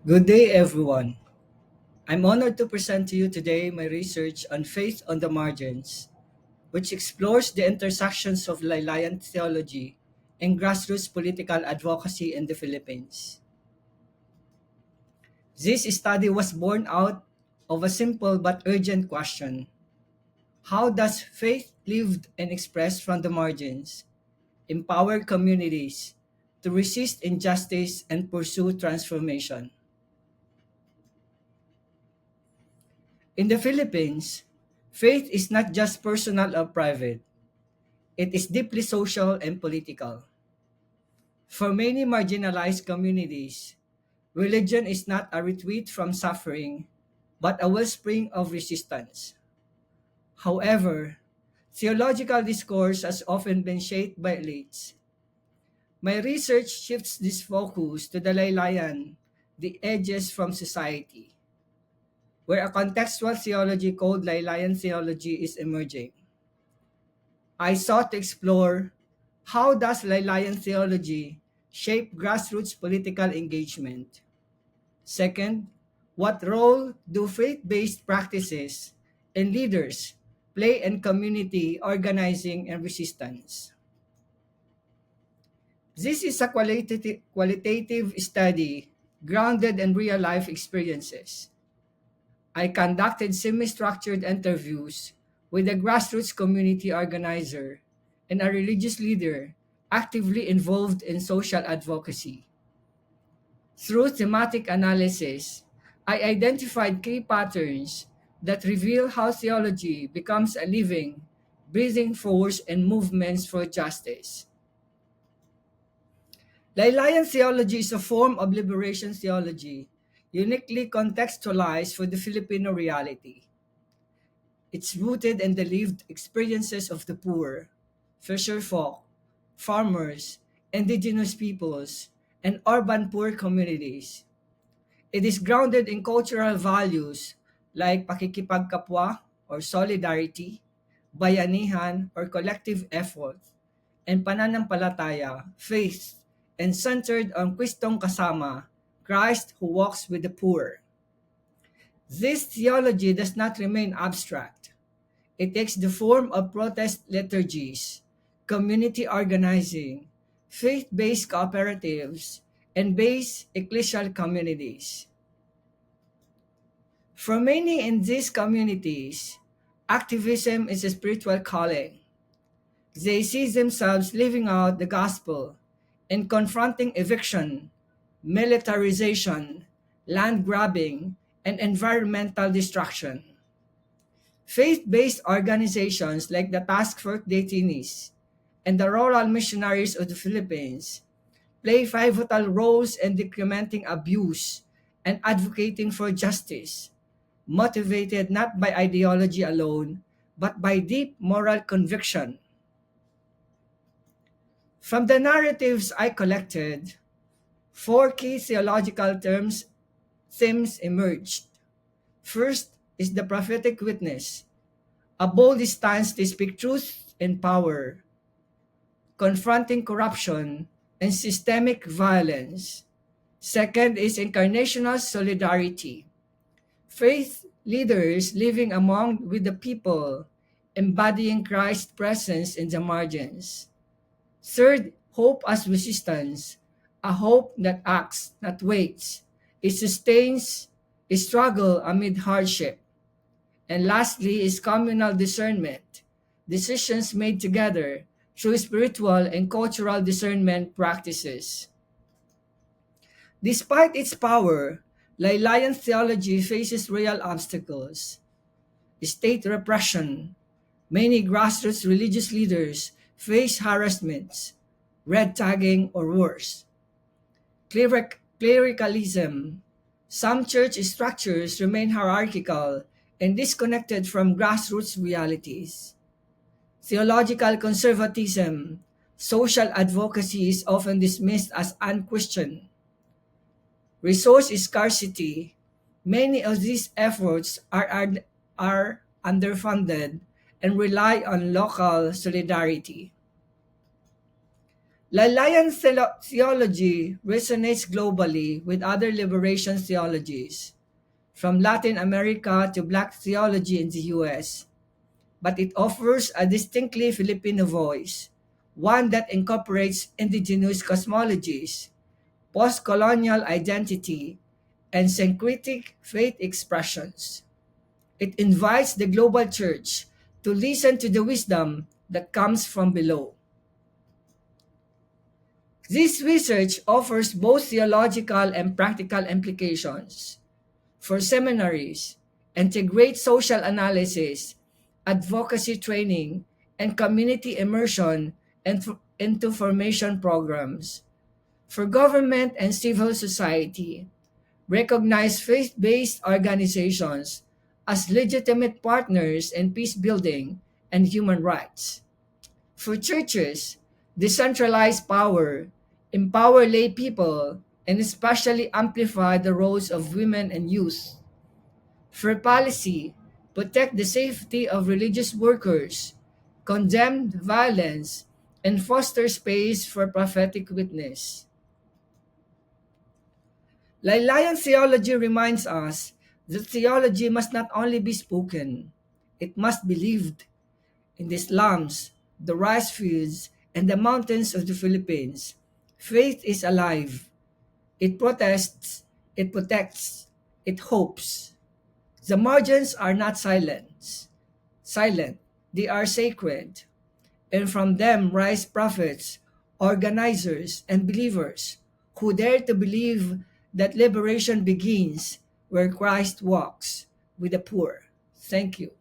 Good day, everyone. I'm honored to present to you today my research on faith on the margins, which explores the intersections of Laylayan theology and grassroots political advocacy in the Philippines. This study was born out of a simple but urgent question: how does faith lived and expressed from the margins empower communities to resist injustice and pursue transformation? In the Philippines, faith is not just personal or private, it is deeply social and political. For many marginalized communities, religion is not a retreat from suffering, but a wellspring of resistance. However, theological discourse has often been shaped by elites. My research shifts this focus to the laylayan, the edges from society, where a contextual theology called laylayan theology is emerging. I sought to explore how does Laylayan theology shape grassroots political engagement. Second, what role do faith-based practices and leaders play in community organizing and resistance? This is a qualitative study grounded in real-life experiences. I conducted semi-structured interviews with a grassroots community organizer and a religious leader actively involved in social advocacy. Through thematic analysis, I identified key patterns that reveal how theology becomes a living, breathing force in movements for justice. Laylayan theology is a form of liberation theology, uniquely contextualized for the Filipino reality. It's rooted in the lived experiences of the poor, fisher folk, farmers, indigenous peoples, and urban poor communities. It is grounded in cultural values like pakikipagkapwa or solidarity, bayanihan or collective effort, and pananampalataya, faith, and centered on Kristong kasama, Christ who walks with the poor. This theology does not remain abstract. It takes the form of protest liturgies, community organizing, faith based cooperatives, and base ecclesial communities. For many in these communities, activism is a spiritual calling. They see themselves living out the gospel and confronting eviction, militarization, land grabbing, and environmental destruction. Faith-based organizations like the Task Force Detinis and the Rural Missionaries of the Philippines play pivotal roles in documenting abuse and advocating for justice, motivated not by ideology alone, but by deep moral conviction. From the narratives I collected, four key theological themes emerged. First is the prophetic witness, a bold stance to speak truth in power, confronting corruption and systemic violence. Second is incarnational solidarity, faith leaders living among with the people, embodying Christ's presence in the margins. Third, hope as resistance, a hope that acts, not waits. It sustains a struggle amid hardship. And lastly is communal discernment, decisions made together through spiritual and cultural discernment practices. Despite its power, Laylayan theology faces real obstacles. State repression. Many grassroots religious leaders face harassments, red tagging, or worse. Clericalism. Some church structures remain hierarchical and disconnected from grassroots realities. Theological conservatism. Social advocacy is often dismissed as unchristian. Resource scarcity. Many of these efforts are underfunded and rely on local solidarity. Lalayan theology resonates globally with other liberation theologies, from Latin America to Black theology in the US, but it offers a distinctly Filipino voice, one that incorporates indigenous cosmologies, post-colonial identity, and syncretic faith expressions. It invites the global church to listen to the wisdom that comes from below. This research offers both theological and practical implications. For seminaries, integrate social analysis, advocacy training, and community immersion into formation programs. For government and civil society, recognize faith-based organizations as legitimate partners in peace building and human rights. For churches, decentralize power, empower lay people, and especially amplify the roles of women and youth. For policy, protect the safety of religious workers, condemn violence, and foster space for prophetic witness. Lailayan theology reminds us that theology must not only be spoken, it must be lived. In the slums, the rice fields, and the mountains of the Philippines, faith is alive. It protests, it protects, it hopes. The margins are not silent, they are sacred, and from them rise prophets, organizers, and believers who dare to believe that liberation begins where Christ walks with the poor. Thank you.